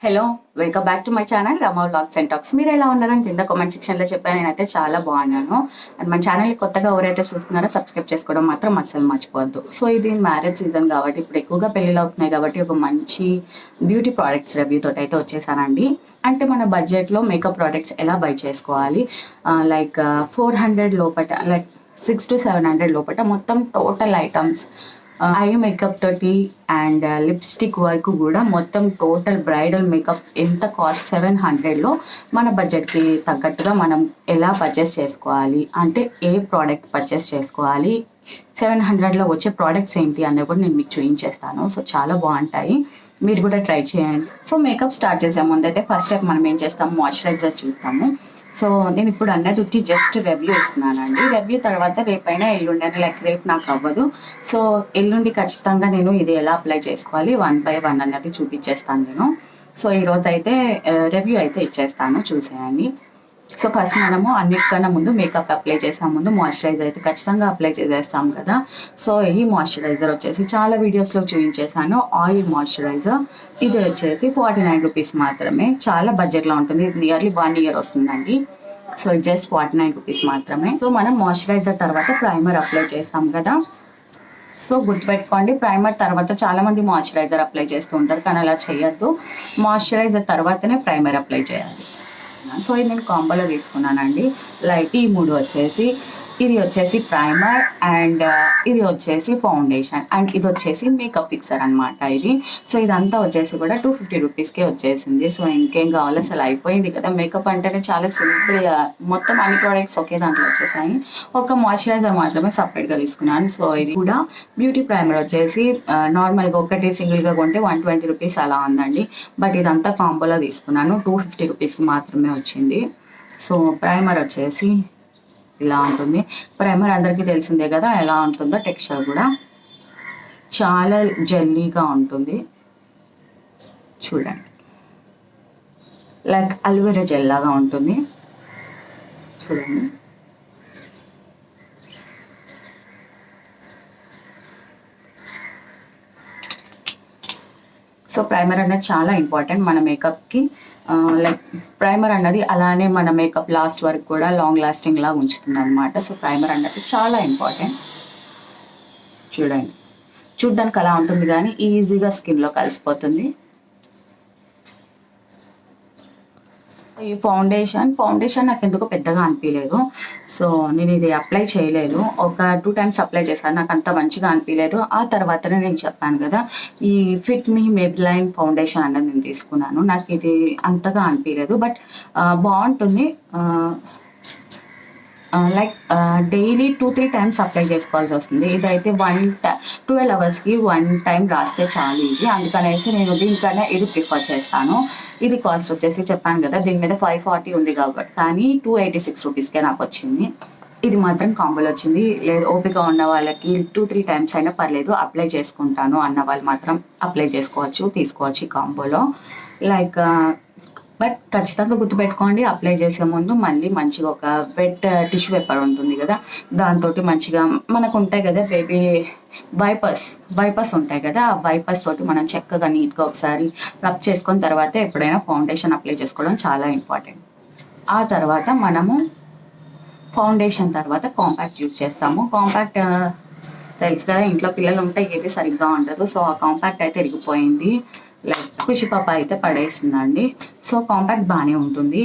Hello, welcome back to my channel Rama vlogs and talks. మీరు ఎలా ఉన్నారని కింద కామెంట్ సెక్షన్లో చెప్పాను. నేనైతే చాలా బాగున్నాను. అండ్ మన ఛానల్ కొత్తగా ఎవరైతే చూస్తున్నారో సబ్స్క్రైబ్ చేసుకోవడం మాత్రం అస్సలు మర్చిపోవద్దు. సో ఇది మ్యారేజ్ సీజన్ కాబట్టి ఇప్పుడు ఎక్కువగా పెళ్ళిళ్ళు అవుతున్నాయి కాబట్టి ఒక మంచి బ్యూటీ ప్రోడక్ట్స్ రివ్యూ తోటి అయితే వచ్చేసానండి. అంటే మన బడ్జెట్లో మేకప్ ప్రోడక్ట్స్ ఎలా బై చేసుకోవాలి, లైక్ 400 లోపట, లైక్ 600 to 700 లోపట మొత్తం టోటల్ ఐటమ్స్, ఐ మేకప్ తోటి అండ్ లిప్స్టిక్ వరకు కూడా మొత్తం టోటల్ బ్రైడల్ మేకప్ ఎంత కాస్ట్ 700లో మన బడ్జెట్కి తగ్గట్టుగా మనం ఎలా పర్చేస్ చేసుకోవాలి, అంటే ఏ ప్రోడక్ట్ పర్చేస్ చేసుకోవాలి, 700లో వచ్చే ప్రోడక్ట్స్ ఏంటి అనే కూడా నేను మీకు చూపించేస్తాను. సో చాలా బాగుంటాయి, మీరు కూడా ట్రై చేయండి. సో మేకప్ స్టార్ట్ చేసే ముందు అయితే ఫస్ట్ స్టెప్ మనం ఏం చేస్తాము, మాయిశ్చరైజర్ చూస్తాము. సో నేను ఇప్పుడు అన్నది వచ్చి జస్ట్ రివ్యూ ఇస్తున్నానండి. రివ్యూ తర్వాత రేపైనా ఎల్లుండి అని, లైక్ రేపు నాకు అవ్వదు. సో ఎల్లుండి ఖచ్చితంగా నేను ఇది ఎలా అప్లై చేసుకోవాలి 1 by 1 అన్నది చూపించేస్తాను నేను. సో ఈరోజు అయితే రివ్యూ అయితే ఇచ్చేస్తాను, చూసేయండి. సో ఫస్ట్ మనము అన్నిటికన్నా ముందు మేకప్ అప్లై చేసే ముందు మాయిశ్చరైజర్ అయితే ఖచ్చితంగా అప్లై చేసేస్తాం కదా. సో ఈ మాయిశ్చరైజర్ వచ్చేసి చాలా వీడియోస్లో చూపించేసాను, ఆయిల్ మాయిశ్చరైజర్. ఇది వచ్చేసి 49 రూపీస్ మాత్రమే, చాలా బడ్జెట్లో ఉంటుంది. ఇది నియర్లీ 1 year వస్తుందండి. సో జస్ట్ 49 రూపీస్ మాత్రమే. సో మనం మాయిశ్చరైజర్ తర్వాత ప్రైమర్ అప్లై చేస్తాం కదా. సో గుర్తుపెట్టుకోండి, ప్రైమర్ తర్వాత చాలా మంది మాయిశ్చరైజర్ అప్లై చేస్తూ ఉంటారు, కానీ అలా చేయొద్దు. మాయిశ్చరైజర్ తర్వాతనే ప్రైమర్ అప్లై చేయాలి. సో ఇది నేను కాంబోలో తీసుకున్నానండి. లైక్ ఈ 3 వచ్చేసి, ఇది వచ్చేసి ప్రైమర్ అండ్ ఇది వచ్చేసి ఫౌండేషన్ అండ్ ఇది వచ్చేసి మేకప్ ఫిక్సర్ అనమాట ఇది. సో ఇదంతా వచ్చేసి కూడా 250 రూపీస్కే వచ్చేసింది. సో ఇంకేం కావాలి, అసలు అయిపోయింది కదా. మేకప్ అంటేనే చాలా సింపుల్, మొత్తం అన్ని ప్రోడక్ట్స్ ఒకే దాంట్లో వచ్చేసాయి. ఒక మాయిశ్చరైజర్ మాత్రమే సపరేట్గా తీసుకున్నాను. సో ఇది కూడా బ్యూటీ ప్రైమర్ వచ్చేసి నార్మల్గా ఒకటి సింగిల్గా కొంటే 120 రూపీస్ అలా ఉందండి. బట్ ఇదంతా కాంబోలో తీసుకున్నాను, 250 రూపీస్కి మాత్రమే వచ్చింది. సో ప్రైమర్ వచ్చేసి ఇలా ఉంటుంది. ప్రైమర్ అందరికీ తెలిసిందే కదా ఎలా ఉంటుందో. టెక్స్చర్ కూడా చాలా జెల్లీగా ఉంటుంది, చూడండి. లైక్ అలోవెరా జెల్ లాగా ఉంటుంది, చూడండి. సో ప్రైమర్ అనేది చాలా ఇంపార్టెంట్ మన మేకప్కి. లైక్ ప్రైమర్ అన్నది అలానే మన మేకప్ లాస్ట్ వరకు కూడా లాంగ్ లాస్టింగ్ లా ఉంచుతుంది అనమాట. సో ప్రైమర్ అన్నది చాలా ఇంపార్టెంట్. చూడండి, చూడ్డానికి అలా ఉంటుంది కానీ ఈజీగా స్కిన్లో కలిసిపోతుంది. ఈ ఫౌండేషన్ నాకు ఎందుకో పెద్దగా అనిపించలేదు. సో నేను ఇది అప్లై చేయలేదు, ఒక 2 times అప్లై చేశాను, నాకు అంత మంచిగా అనిపించలేదు. ఆ తర్వాతనే నేను చెప్పాను కదా, ఈ ఫిట్ మీ మేబ్లైన్ ఫౌండేషన్ అన్నది నేను తీసుకున్నాను. నాకు ఇది అంతగా అనిపించలేదు, బట్ బాగుంటుంది. లైక్ డైలీ 2-3 times అప్లై చేసుకోవాల్సి వస్తుంది. ఇదైతే 12 hours-కి 1 time రాస్తే చాలు ఇది. అందుకనైతే నేను దీనికన్నా ఇది ప్రిఫర్ చేస్తాను. ఇది కాస్ట్ వచ్చేసి చెప్పాను కదా, దీని మీద 540 ఉంది కాబట్టి, కానీ 286 రూపీస్కే నాకు వచ్చింది. ఇది మాత్రం కాంబోలో వచ్చింది. లేదు ఓపిక ఉన్న వాళ్ళకి 2-3 times అయినా పర్లేదు, అప్లై చేసుకుంటాను అన్న వాళ్ళు మాత్రం అప్లై చేసుకోవచ్చు, తీసుకోవచ్చు ఈ కాంబోలో. లైక్ బట్ ఖచ్చితంగా గుర్తుపెట్టుకోండి, అప్లై చేసే ముందు మళ్ళీ మంచిగా ఒక వెట్ టిష్యూ పేపర్ ఉంటుంది కదా, దాంతో మంచిగా మనకు ఉంటాయి కదా బేబీ వైపర్స్ ఉంటాయి కదా, ఆ వైపర్స్ తోటి మనం చక్కగా నీట్గా ఒకసారి రబ్ చేసుకున్న తర్వాత ఎప్పుడైనా ఫౌండేషన్ అప్లై చేసుకోవడం చాలా ఇంపార్టెంట్. ఆ తర్వాత మనము ఫౌండేషన్ తర్వాత కాంపాక్ట్ యూజ్ చేస్తాము. కాంపాక్ట్ తెలుసు కదా, ఇంట్లో పిల్లలు ఉంటే ఏది సరిగ్గా ఉండదు. సో ఆ కాంపాక్ట్ అయితే ఇరిగిపోయింది, లైక్ ఖుషి పాప అయితే పడేసిందండి. సో కాంపాక్ట్ బాగానే ఉంటుంది,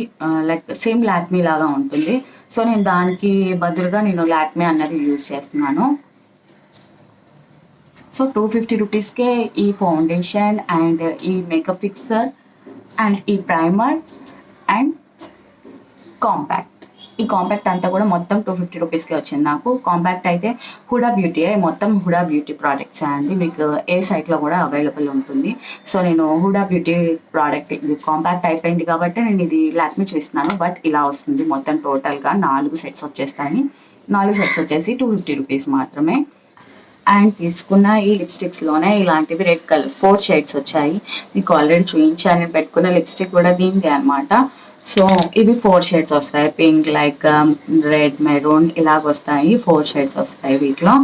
లైక్ సేమ్ లాక్మీ లాగా ఉంటుంది. సో నేను దానికి బదులుగా నేను లాక్మీ అన్నది యూజ్ చేస్తున్నాను. సో 250 రూపీస్కే ఈ ఫౌండేషన్ అండ్ ఈ మేకప్ ఫిక్సర్ అండ్ ఈ ప్రైమర్ అండ్ కాంపాక్ట్, ఈ కాంపాక్ట్ అంతా కూడా మొత్తం 250 రూపీస్కి వచ్చింది నాకు. కాంపాక్ట్ అయితే హుడా బ్యూటీ, మొత్తం హుడా బ్యూటీ ప్రోడక్ట్స్ అండి, మీకు ఏ సైట్లో కూడా అవైలబుల్ ఉంటుంది. సో నేను హుడా బ్యూటీ ప్రోడక్ట్, ఇది కాంపాక్ట్ అయిపోయింది కాబట్టి నేను ఇది లాక్మీ చూస్తున్నాను. బట్ ఇలా వస్తుంది మొత్తం టోటల్గా 4 sets వచ్చేస్తాయి. 4 sets వచ్చేసి 250 రూపీస్ మాత్రమే. అండ్ తీసుకున్న ఈ లిప్స్టిక్స్లోనే ఇలాంటివి రెడ్ కలర్ 4 shades వచ్చాయి. మీకు ఆల్రెడీ చూపించాను, పెట్టుకున్న లిప్స్టిక్ కూడా దీనిదే అనమాట. సో ఇవి 4 shades వస్తాయి, పింక్, లైక్ రెడ్, మెరూన్ ఇలాగ వస్తాయి. 4 shades వస్తాయి వీటిలో,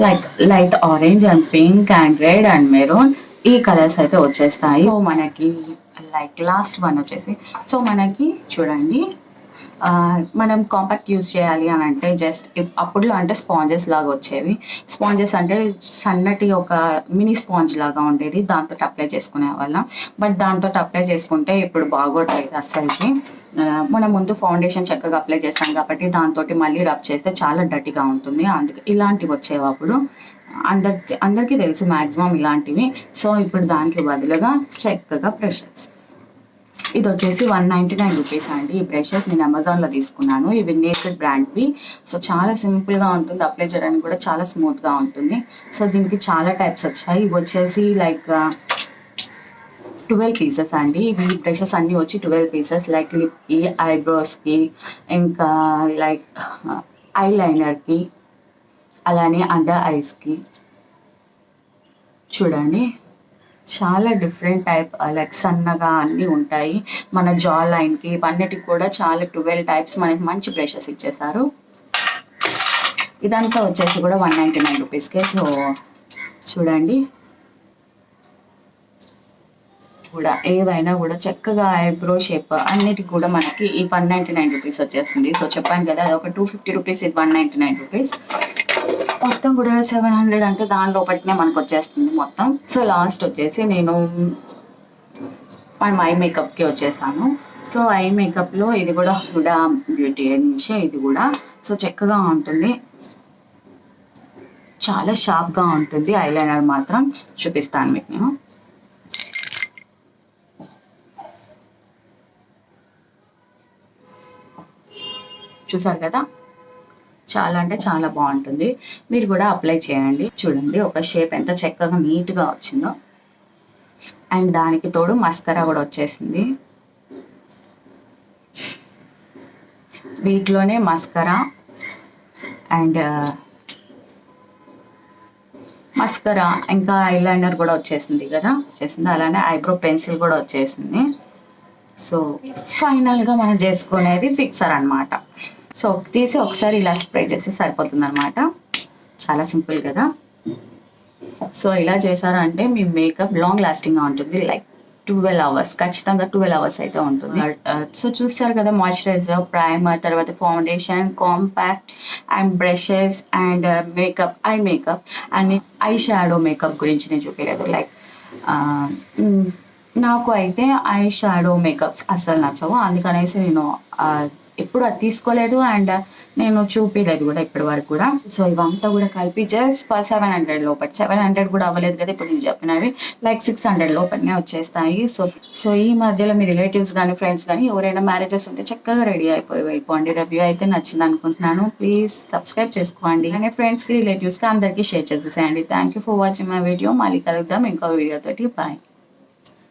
like light orange and pink and red and maroon ఈ కలర్స్ అయితే వచ్చేస్తాయి. సో మనకి లైక్ లాస్ట్ వన్ వచ్చేసి, సో మనకి చూడండి మనం కాంపాక్ట్ యూజ్ చేయాలి అని అంటే జస్ట్ అప్పుడులో అంటే స్పాంజెస్ లాగా వచ్చేవి. స్పాంజెస్ అంటే సన్నటి ఒక మినీ స్పాంజ్ లాగా ఉండేది, దాంతో అప్లై చేసుకునే వాళ్ళం. బట్ దాంతో అప్లై చేసుకుంటే ఇప్పుడు బాగోట్లేదు అస్సలకి. మనం ముందు ఫౌండేషన్ చక్కగా అప్లై చేస్తాం కాబట్టి దాంతో మళ్ళీ రబ్ చేస్తే చాలా డర్టీగా ఉంటుంది. అందుకే ఇలాంటివి వచ్చేవి అప్పుడు. అందరికీ తెలుసు మ్యాక్సిమం ఇలాంటివి. సో ఇప్పుడు దానికి బదులుగా చక్కగా బ్రషెస్. ఇది వచ్చేసి 199 రూపీస్ అండి. ఈ బ్రషెస్ నేను అమెజాన్లో తీసుకున్నాను. ఇవి నేకెడ్ బ్రాండ్వి. సో చాలా సింపుల్గా ఉంటుంది, అప్లై చేయడానికి కూడా చాలా స్మూత్గా ఉంటుంది. సో దీనికి చాలా టైప్స్ వచ్చాయి. ఇవి వచ్చేసి లైక్ 12 పీసెస్ అండి. ఇవి బ్రషెస్ అన్నీ వచ్చి 12 పీసెస్, లైక్ లిప్కి, ఐబ్రోస్కి, ఇంకా లైక్ ఐ లైనర్కి, అలానే అండర్ ఐస్కి. చూడండి చాలా డిఫరెంట్ టైప్, లైక్ సన్నగా అన్నీ ఉంటాయి. మన జా లైన్కి ఇవన్నిటికి కూడా చాలా 12 టైప్స్ మనకి మంచి బ్రషెస్ ఇచ్చేసారు. ఇదంతా వచ్చేసి కూడా 199 రూపీస్కే. సో చూడండి కూడా ఏవైనా కూడా చక్కగా ఐబ్రో షేప్ అన్నిటికి కూడా మనకి ఈ 199 రూపీస్ వచ్చేసింది. సో చెప్పాను కదా అది ఒక 250 రూపీస్, ఇది 199 రూపీస్. మొత్తం కూడా 700 అంటే దాని లోపలనే మనకు వచ్చేస్తుంది మొత్తం. సో లాస్ట్ వచ్చేసి నేను మనం ఐ మేకప్కి వచ్చేసాను. సో ఐ మేకప్లో ఇది కూడా హుడా బ్యూటీ నుంచే ఇది కూడా. సో చక్కగా ఉంటుంది, చాలా షార్ప్గా ఉంటుంది. ఐలైనర్ మాత్రం చూపిస్తాను మీకు నేను. చూసారు కదా, చాలా అంటే చాలా బాగుంటుంది. మీరు కూడా అప్లై చేయండి. చూడండి ఒక షేప్ ఎంత చక్కగా నీట్గా వచ్చిందో. అండ్ దానికి తోడు మస్కరా కూడా వచ్చేసింది. వీటిలోనే మస్కరా అండ్ మస్కరా ఇంకా ఐలైనర్ కూడా వచ్చేసింది కదా, వచ్చేసింది. అలానే ఐబ్రో పెన్సిల్ కూడా వచ్చేసింది. సో ఫైనల్గా మనం చేసుకునేది ఫిక్సర్ అనమాట. సో తీసి ఒకసారి ఇలా స్ప్రే చేసి సరిపోతుంది అనమాట. చాలా సింపుల్ కదా. సో ఇలా చేశారంటే మీ మేకప్ లాంగ్ లాస్టింగ్గా ఉంటుంది, లైక్ 12 అవర్స్, ఖచ్చితంగా 12 అవర్స్ అయితే ఉంటుంది. సో చూస్తారు కదా, మాయిశ్చరైజర్, ప్రైమర్, తర్వాత foundation, compact and brushes and makeup, eye makeup and eye shadow makeup గురించి నేను చూపించలేదు. లైక్ నాకు అయితే ఐ షాడో మేకప్స్ అస్సలు నచ్చవు, అందుకనేసి నేను ఎప్పుడు అది తీసుకోలేదు అండ్ నేను చూపించలేదు కూడా ఇప్పటి వరకు కూడా. సో ఇవంతా కూడా కలిపి జస్ట్ ఫర్ 700 లోపల, 700 కూడా అవ్వలేదు కదా ఇప్పుడు నేను చెప్పినవి, లైక్ 600 లోపలనే వచ్చేస్తాయి. సో ఈ మధ్యలో మీ రిలేటివ్స్ కానీ ఫ్రెండ్స్ కానీ ఎవరైనా మ్యారేజెస్ ఉంటే చక్కగా రెడీ అయిపోయి వెళ్ళిపోండి. రివ్యూ అయితే నచ్చింది అనుకుంటున్నాను. ప్లీజ్ సబ్స్క్రైబ్ చేసుకోండి అండ్ ఫ్రెండ్స్కి రిలేటివ్స్కి అందరికీ షేర్ చేసేసేయండి. Thank you for watching my video. మళ్ళీ కలుద్దాం ఇంకో వీడియో తోటి. బాయ్.